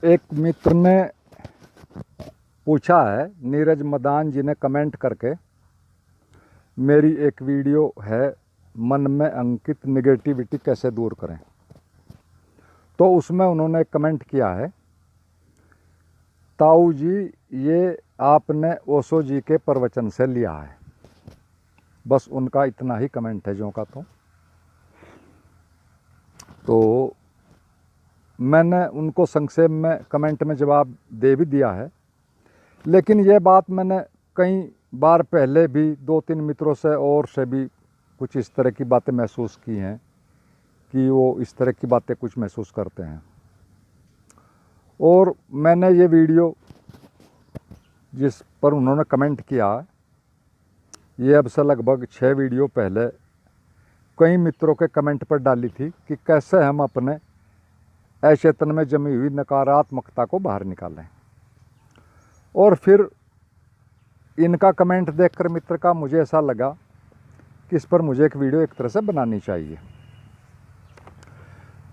एक मित्र ने पूछा है, नीरज मदान जी ने कमेंट करके, मेरी एक वीडियो है मन में अंकित निगेटिविटी कैसे दूर करें। तो उसमें उन्होंने कमेंट किया है, ताऊ जी ये आपने ओशो जी के प्रवचन से लिया है। बस उनका इतना ही कमेंट है जो का। तो मैंने उनको संक्षेप में कमेंट में जवाब दे भी दिया है, लेकिन ये बात मैंने कई बार पहले भी 2-3 मित्रों से और से भी कुछ इस तरह की बातें महसूस की हैं कि वो इस तरह की बातें कुछ महसूस करते हैं। और मैंने ये वीडियो जिस पर उन्होंने कमेंट किया, ये अब से लगभग 6 वीडियो पहले कई मित्रों के कमेंट पर डाली थी कि कैसे हम अपने अचेतन में जमी हुई नकारात्मकता को बाहर निकालें। और फिर इनका कमेंट देखकर मित्र का मुझे ऐसा लगा कि इस पर मुझे एक वीडियो एक तरह से बनानी चाहिए।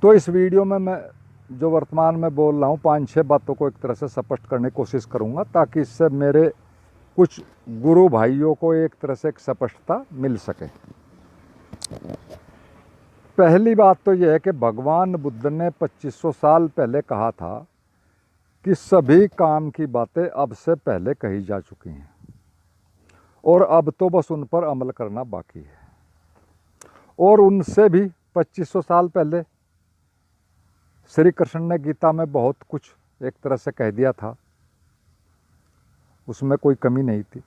तो इस वीडियो में मैं जो वर्तमान में बोल रहा हूँ 5-6 बातों को एक तरह से स्पष्ट करने की कोशिश करूँगा, ताकि इससे मेरे कुछ गुरु भाइयों को एक तरह से एक स्पष्टता मिल सके। पहली बात तो यह है कि भगवान बुद्ध ने 2500 साल पहले कहा था कि सभी काम की बातें अब से पहले कही जा चुकी हैं और अब तो बस उन पर अमल करना बाकी है। और उनसे भी 2500 साल पहले श्री कृष्ण ने गीता में बहुत कुछ एक तरह से कह दिया था, उसमें कोई कमी नहीं थी।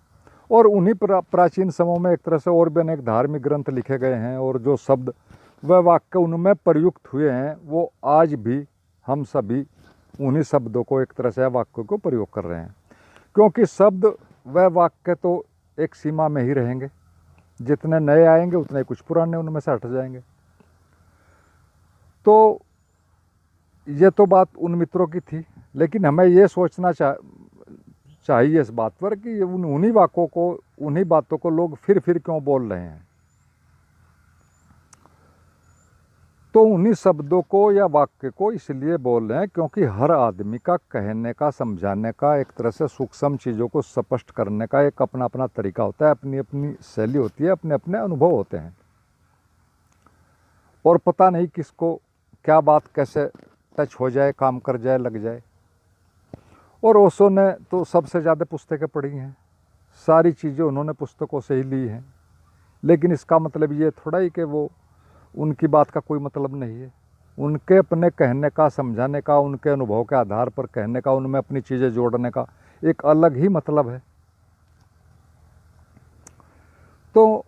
और उन्हीं प्राचीन समयों में एक तरह से और भी अनेक धार्मिक ग्रंथ लिखे गए हैं, और जो शब्द व वाक्य उनमें प्रयुक्त हुए हैं वो आज भी हम सभी उन्हीं शब्दों को एक तरह से वाक्यों को प्रयोग कर रहे हैं, क्योंकि शब्द व वाक्य तो एक सीमा में ही रहेंगे। जितने नए आएंगे उतने कुछ पुराने उनमें से हट जाएंगे। तो ये तो बात उन मित्रों की थी, लेकिन हमें ये सोचना चाहिए इस बात पर कि उन्हीं वाक्यों को, उन्हीं बातों को लोग फिर क्यों बोल रहे हैं। तो उन्हीं शब्दों को या वाक्य को इसलिए बोल रहे हैं क्योंकि हर आदमी का कहने का, समझाने का, एक तरह से सूक्ष्म चीज़ों को स्पष्ट करने का एक अपना अपना तरीका होता है, अपनी अपनी शैली होती है, अपने अपने अनुभव होते हैं। और पता नहीं किसको क्या बात कैसे टच हो जाए, काम कर जाए, लग जाए। और ओशो ने तो सबसे ज़्यादा पुस्तकें पढ़ी हैं, सारी चीज़ें उन्होंने पुस्तकों से ही ली हैं, लेकिन इसका मतलब ये थोड़ा ही कि वो उनकी बात का कोई मतलब नहीं है। उनके अपने कहने का, समझाने का, उनके अनुभव के आधार पर कहने का, उनमें अपनी चीज़ें जोड़ने का एक अलग ही मतलब है। तो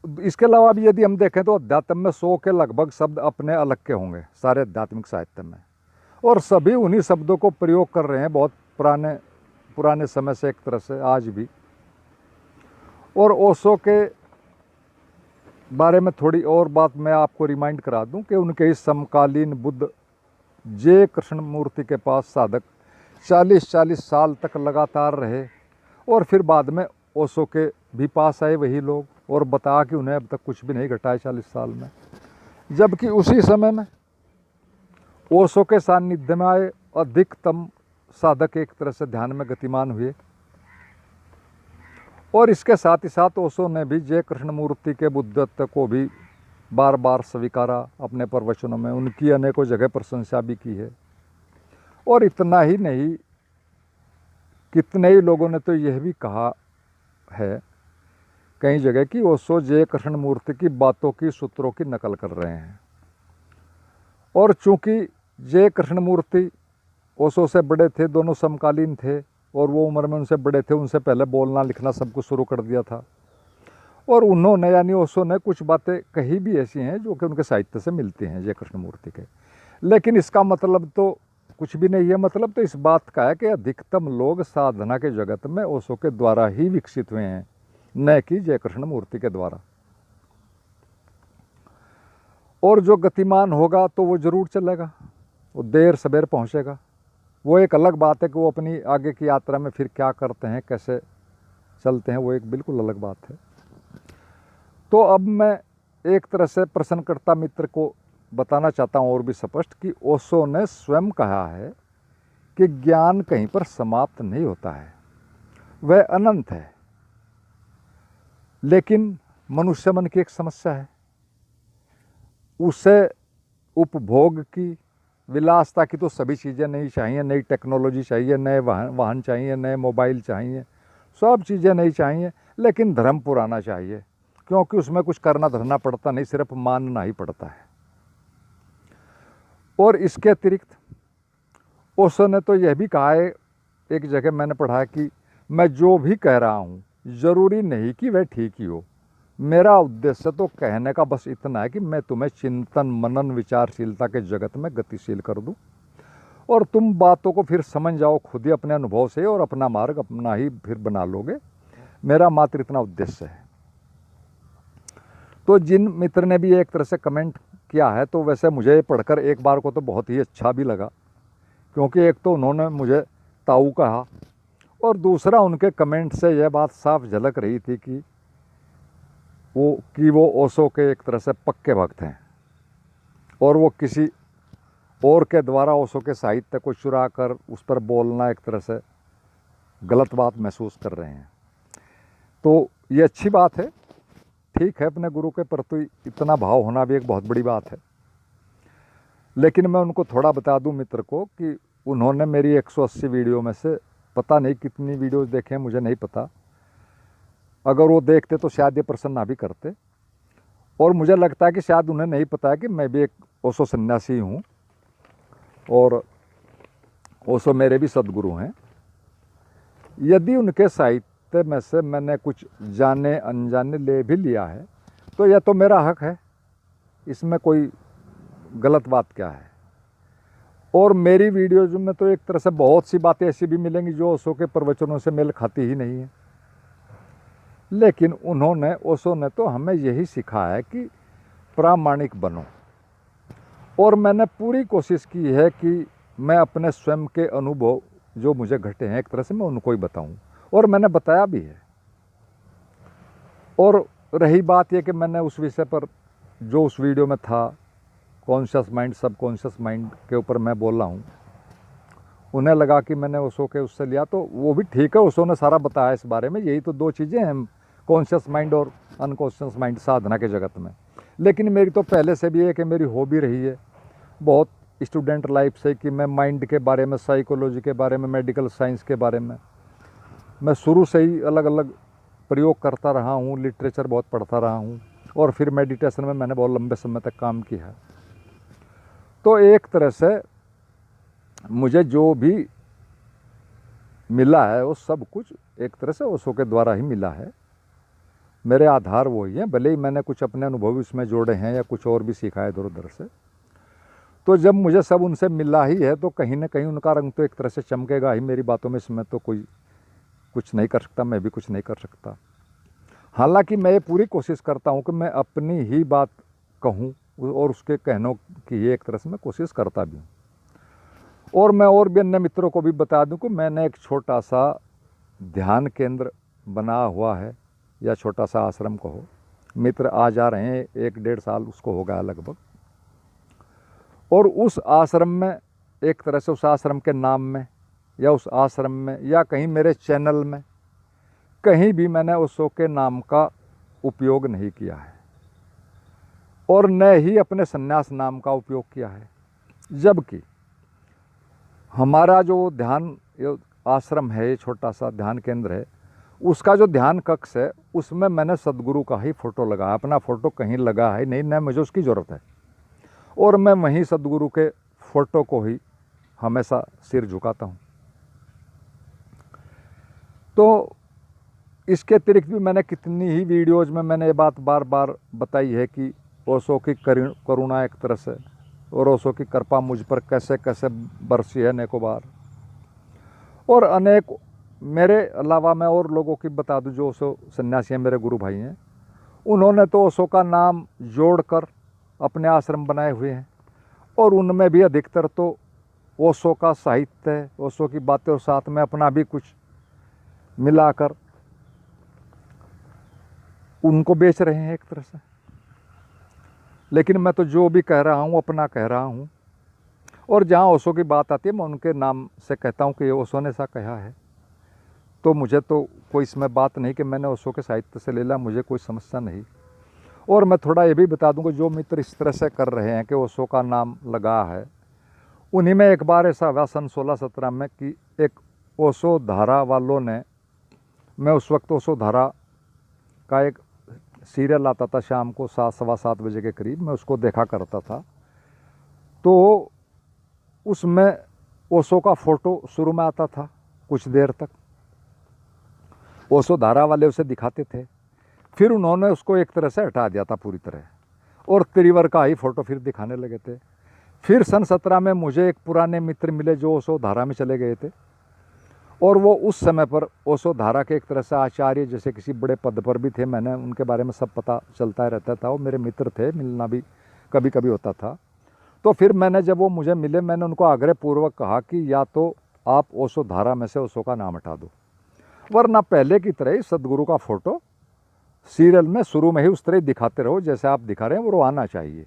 इसके अलावा भी यदि हम देखें तो अध्यात्म में 100 के लगभग शब्द अपने अलग के होंगे सारे आध्यात्मिक साहित्य में, और सभी उन्हीं शब्दों को प्रयोग कर रहे हैं बहुत पुराने समय से एक तरह से आज भी। और ओशो के बारे में थोड़ी और बात मैं आपको रिमाइंड करा दूं कि उनके इस समकालीन बुद्ध जे कृष्णमूर्ति के पास साधक 40-40 साल तक लगातार रहे, और फिर बाद में ओशो के भी पास आए वही लोग और बताया कि उन्हें अब तक कुछ भी नहीं घटा है 40 साल में। जबकि उसी समय में ओशो के सानिध्य में आए अधिकतम साधक एक तरह से ध्यान में गतिमान हुए। और इसके साथ ही साथ ओशो ने भी जय कृष्णमूर्ति के बुद्धत्व को भी बार बार स्वीकारा अपने प्रवचनों में, उनकी अनेकों जगह प्रशंसा भी की है। और इतना ही नहीं, कितने ही लोगों ने तो यह भी कहा है कई जगह कि ओशो जय कृष्णमूर्ति की बातों की, सूत्रों की नकल कर रहे हैं। और चूंकि जय कृष्णमूर्ति ओशो से बड़े थे, दोनों समकालीन थे, और वो उम्र में उनसे बड़े थे, उनसे पहले बोलना लिखना सब कुछ शुरू कर दिया था। और उन्होंने यानी ओशो ने कुछ बातें कही भी ऐसी हैं जो कि उनके साहित्य से मिलती हैं जय कृष्णमूर्ति के, लेकिन इसका मतलब तो कुछ भी नहीं है। मतलब तो इस बात का है कि अधिकतम लोग साधना के जगत में ओशो के द्वारा ही विकसित हुए हैं, न कि जय कृष्णमूर्ति के द्वारा। और जो गतिमान होगा तो वो जरूर चलेगा, वो देर सवेर पहुँचेगा। वो एक अलग बात है कि वो अपनी आगे की यात्रा में फिर क्या करते हैं, कैसे चलते हैं, वो एक बिल्कुल अलग बात है। तो अब मैं एक तरह से प्रश्नकर्ता मित्र को बताना चाहता हूँ और भी स्पष्ट कि ओशो ने स्वयं कहा है कि ज्ञान कहीं पर समाप्त नहीं होता है, वह अनंत है। लेकिन मनुष्य मन की एक समस्या है, उसे उपभोग की, विलासता की तो सभी चीज़ें नहीं चाहिए, नई टेक्नोलॉजी चाहिए, नए वाहन चाहिए, नए मोबाइल चाहिए, सब चीज़ें नहीं चाहिए, लेकिन धर्म पुराना चाहिए, क्योंकि उसमें कुछ करना धरना पड़ता नहीं, सिर्फ मानना ही पड़ता है। और इसके अतिरिक्त ओशो ने तो यह भी कहा है, एक जगह मैंने पढ़ा है कि मैं जो भी कह रहा हूँ ज़रूरी नहीं कि वह ठीक ही हो, मेरा उद्देश्य तो कहने का बस इतना है कि मैं तुम्हें चिंतन मनन विचारशीलता के जगत में गतिशील कर दूं और तुम बातों को फिर समझ जाओ खुद ही अपने अनुभव से और अपना मार्ग अपना ही फिर बना लोगे। मेरा मात्र इतना उद्देश्य है। तो जिन मित्र ने भी एक तरह से कमेंट किया है, तो वैसे मुझे पढ़कर एक बार को तो बहुत ही अच्छा भी लगा, क्योंकि एक तो उन्होंने मुझे ताऊ कहा और दूसरा उनके कमेंट से यह बात साफ झलक रही थी कि वो ओशो के एक तरह से पक्के भक्त हैं और वो किसी और के द्वारा ओशो के साहित्य को चुरा कर उस पर बोलना एक तरह से गलत बात महसूस कर रहे हैं। तो ये अच्छी बात है, ठीक है, अपने गुरु के प्रति इतना भाव होना भी एक बहुत बड़ी बात है। लेकिन मैं उनको थोड़ा बता दूं मित्र को कि उन्होंने मेरी 180 वीडियो में से पता नहीं कितनी वीडियोस देखे, मुझे नहीं पता, अगर वो देखते तो शायद ये प्रश्न ना भी करते। और मुझे लगता है कि शायद उन्हें नहीं पता है कि मैं भी एक ओशो सन्यासी हूँ और ओशो मेरे भी सदगुरु हैं। यदि उनके साहित्य में से मैंने कुछ जाने अनजाने ले भी लिया है तो यह तो मेरा हक है, इसमें कोई गलत बात क्या है। और मेरी वीडियोज में तो एक तरह से बहुत सी बातें ऐसी भी मिलेंगी जो ओशो के प्रवचनों से मेल खाती ही नहीं है, लेकिन ओशो ने तो हमें यही सिखाया है कि प्रामाणिक बनो। और मैंने पूरी कोशिश की है कि मैं अपने स्वयं के अनुभव जो मुझे घटे हैं एक तरह से मैं उनको ही बताऊं, और मैंने बताया भी है। और रही बात ये कि मैंने उस विषय पर जो उस वीडियो में था, कॉन्शियस माइंड सबकॉन्शियस माइंड के ऊपर मैं बोल रहा हूँ, उन्हें लगा कि मैंने ओशो के उससे लिया, तो वो भी ठीक है, ओशो ने सारा बताया इस बारे में। यही तो दो चीज़ें हैं, कॉन्शियस माइंड और अनकॉन्शियस माइंड साधना के जगत में। लेकिन मेरी तो पहले से भी है कि मेरी हॉबी रही है बहुत स्टूडेंट लाइफ से कि मैं माइंड के बारे में, साइकोलॉजी के बारे में, मेडिकल साइंस के बारे में मैं शुरू से ही अलग अलग प्रयोग करता रहा हूँ, लिटरेचर बहुत पढ़ता रहा हूँ और फिर मेडिटेशन में मैंने बहुत लंबे समय तक काम किया है। तो एक तरह से मुझे जो भी मिला है वो सब कुछ एक तरह से ओशो के द्वारा ही मिला है। मेरे आधार वही हैं, भले ही मैंने कुछ अपने अनुभव इसमें जोड़े हैं या कुछ और भी सीखा है इधर उधर से। तो जब मुझे सब उनसे मिला ही है तो कहीं ना कहीं उनका रंग तो एक तरह से चमकेगा ही मेरी बातों में। इसमें तो कोई कुछ नहीं कर सकता, मैं भी कुछ नहीं कर सकता। हालांकि मैं ये पूरी कोशिश करता हूँ कि मैं अपनी ही बात कहूँ और उसके कहनों की एक तरह से मैं कोशिश करता भी हूँ। और मैं और भी अन्य मित्रों को भी बता दूं कि मैंने एक छोटा सा ध्यान केंद्र बना हुआ है, या छोटा सा आश्रम कहो। मित्र आ जा रहे हैं, 1-1.5 साल उसको हो गया लगभग। और उस आश्रम में एक तरह से उस आश्रम के नाम में या उस आश्रम में या कहीं मेरे चैनल में कहीं भी मैंने ओशो के नाम का उपयोग नहीं किया है और न ही अपने संन्यास नाम का उपयोग किया है। जबकि हमारा जो ध्यान आश्रम है, ये छोटा सा ध्यान केंद्र है, उसका जो ध्यान कक्ष है उसमें मैंने सदगुरु का ही फ़ोटो लगाया। अपना फ़ोटो कहीं लगा है नहीं, न मुझे उसकी ज़रूरत है, और मैं वहीं सदगुरु के फ़ोटो को ही हमेशा सिर झुकाता हूँ। तो इसके अतिरिक्त भी मैंने कितनी ही वीडियोज़ में मैंने ये बात बार बार बताई है कि ओशो की करुणा एक तरह से और ओशो की कृपा मुझ पर कैसे कैसे बरसी है अनेकों बार। और अनेक मेरे अलावा मैं और लोगों की बता दूं जो ओशो सन्यासी हैं, मेरे गुरु भाई हैं, उन्होंने तो ओशो का नाम जोड़कर अपने आश्रम बनाए हुए हैं और उनमें भी अधिकतर तो ओशो का साहित्य, ओशो की बातें और साथ में अपना भी कुछ मिलाकर उनको बेच रहे हैं एक तरह से। लेकिन मैं तो जो भी कह रहा हूँ अपना कह रहा हूँ। और जहाँ ओशो की बात आती है मैं उनके नाम से कहता हूँ कि ओशो ने ऐसा कहा है। तो मुझे तो कोई इसमें बात नहीं कि मैंने ओशो के साहित्य से ले लिया, मुझे कोई समस्या नहीं। और मैं थोड़ा ये भी बता दूँ कि जो मित्र इस तरह से कर रहे हैं कि ओशो का नाम लगा है, उन्हीं में एक बार ऐसा हुआ सन 16-17 में कि एक ओशो धारा वालों ने, मैं उस वक्त ओशो धारा का एक सीरियल आता था शाम को 7-7:15 बजे के करीब, मैं उसको देखा करता था। तो उसमें ओशो का फ़ोटो शुरू में आता था, कुछ देर तक ओशो धारा वाले उसे दिखाते थे, फिर उन्होंने उसको एक तरह से हटा दिया था पूरी तरह, और त्रिवर का ही फ़ोटो फिर दिखाने लगे थे। फिर सन 17 में मुझे एक पुराने मित्र मिले जो ओशो धारा में चले गए थे, और वो उस समय पर ओशो धारा के एक तरह से आचार्य जैसे किसी बड़े पद पर भी थे। मैंने उनके बारे में सब पता चलता रहता था, वो मेरे मित्र थे, मिलना भी कभी कभी होता था। तो फिर मैंने, जब वो मुझे मिले, मैंने उनको आग्रहपूर्वक कहा कि या तो आप ओशो धारा में से ओशो का नाम हटा दो, वरना पहले की तरह ही सदगुरु का फ़ोटो सीरियल में शुरू में ही उस तरह ही दिखाते रहो जैसे आप दिखा रहे हैं, वो आना चाहिए।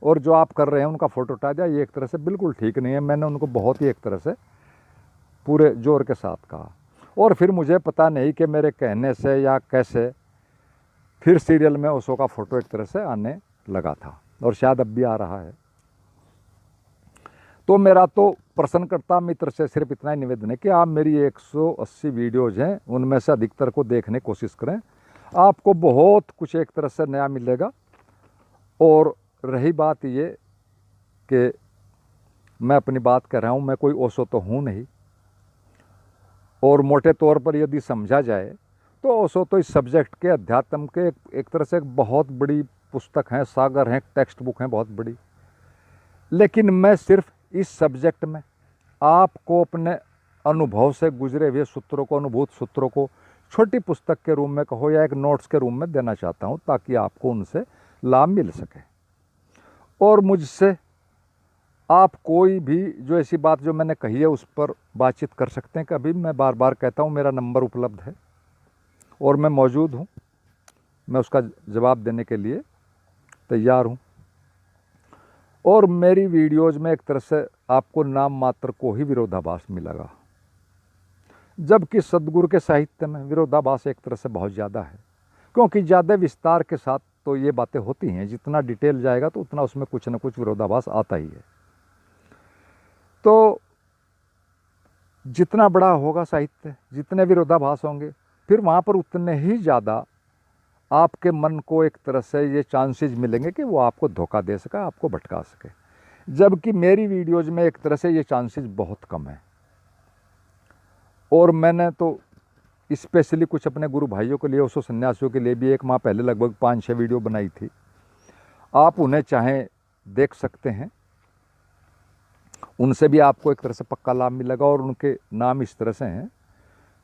और जो आप कर रहे हैं उनका फ़ोटो हटा दिया, ये एक तरह से बिल्कुल ठीक नहीं है। मैंने उनको बहुत ही एक तरह से पूरे जोर के साथ कहा, और फिर मुझे पता नहीं कि मेरे कहने से या कैसे फिर सीरियल में ओशो का फ़ोटो एक तरह से आने लगा था, और शायद अब भी आ रहा है। तो मेरा तो प्रश्नकर्ता मित्र से सिर्फ इतना ही निवेदन है कि आप मेरी 180 वीडियोज़ हैं, उनमें से अधिकतर को देखने की कोशिश करें, आपको बहुत कुछ एक तरह से नया मिलेगा। और रही बात ये कि मैं अपनी बात कर रहा हूँ, मैं कोई ओशो तो हूँ नहीं, और मोटे तौर पर यदि समझा जाए तो ओशो तो इस सब्जेक्ट के, अध्यात्म के एक तरह से एक बहुत बड़ी पुस्तक हैं, सागर हैं, टेक्स्ट बुक हैं बहुत बड़ी। लेकिन मैं सिर्फ इस सब्जेक्ट में आपको अपने अनुभव से गुजरे हुए सूत्रों को, अनुभूत सूत्रों को छोटी पुस्तक के रूप में कहो या एक नोट्स के रूप में देना चाहता हूँ, ताकि आपको उनसे लाभ मिल सके। और मुझसे आप कोई भी जो ऐसी बात जो मैंने कही है उस पर बातचीत कर सकते हैं कभी। मैं बार बार कहता हूँ, मेरा नंबर उपलब्ध है और मैं मौजूद हूँ, मैं उसका जवाब देने के लिए तैयार हूँ। और मेरी वीडियोज़ में एक तरह से आपको नाम मात्र को ही विरोधाभास मिलेगा, जबकि सदगुरु के साहित्य में विरोधाभास एक तरह से बहुत ज़्यादा है, क्योंकि ज़्यादा विस्तार के साथ तो ये बातें होती हैं, जितना डिटेल जाएगा तो उतना उसमें कुछ न कुछ विरोधाभास आता ही है। तो जितना बड़ा होगा साहित्य, जितने विरोधाभास होंगे, फिर वहाँ पर उतने ही ज़्यादा आपके मन को एक तरह से ये चांसेस मिलेंगे कि वो आपको धोखा दे सके, आपको भटका सके। जबकि मेरी वीडियोज़ में एक तरह से ये चांसेस बहुत कम है। और मैंने तो स्पेशली कुछ अपने गुरु भाइयों के लिए, ओशो सन्यासियों के लिए भी एक माह पहले लगभग 5-6 वीडियो बनाई थी। आप उन्हें चाहें देख सकते हैं, उनसे भी आपको एक तरह से पक्का लाभ मिलेगा। और उनके नाम इस तरह से हैं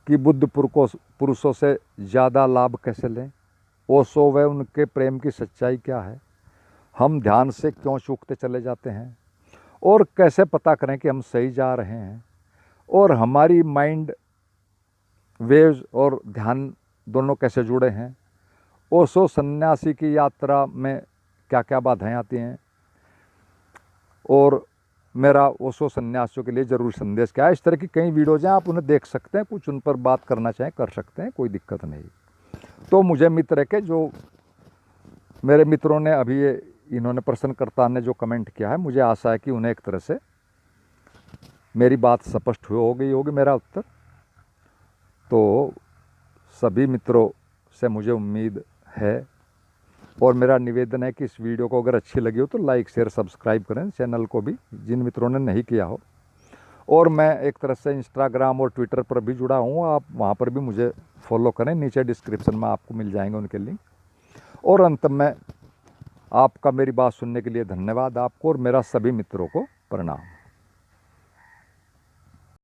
कि बुद्ध पुरुषों से ज़्यादा लाभ कैसे लें, ओशो व उनके प्रेम की सच्चाई क्या है, हम ध्यान से क्यों चूकते चले जाते हैं, और कैसे पता करें कि हम सही जा रहे हैं, और हमारी माइंड वेव्स और ध्यान दोनों कैसे जुड़े हैं, ओशो सन्यासी की यात्रा में क्या क्या बाधाएं आती हैं, और मेरा ओशो सन्यासियों के लिए ज़रूरी संदेश क्या है। इस तरह की कई वीडियोज़ हैं, आप उन्हें देख सकते हैं, कुछ उन पर बात करना चाहें कर सकते हैं, कोई दिक्कत नहीं। तो मुझे मित्र के जो मेरे मित्रों ने अभी ये इन्होंने प्रश्नकर्ता ने जो कमेंट किया है, मुझे आशा है कि उन्हें एक तरह से मेरी बात स्पष्ट हो गई होगी, मेरा उत्तर। तो सभी मित्रों से मुझे उम्मीद है, और मेरा निवेदन है कि इस वीडियो को अगर अच्छी लगी हो तो लाइक शेयर सब्सक्राइब करें चैनल को भी, जिन मित्रों ने नहीं किया हो। और मैं एक तरह से इंस्टाग्राम और ट्विटर पर भी जुड़ा हूँ, आप वहाँ पर भी मुझे फॉलो करें, नीचे डिस्क्रिप्शन में आपको मिल जाएंगे उनके लिंक। और अंत में आपका मेरी बात सुनने के लिए धन्यवाद आपको, और मेरा सभी मित्रों को प्रणाम।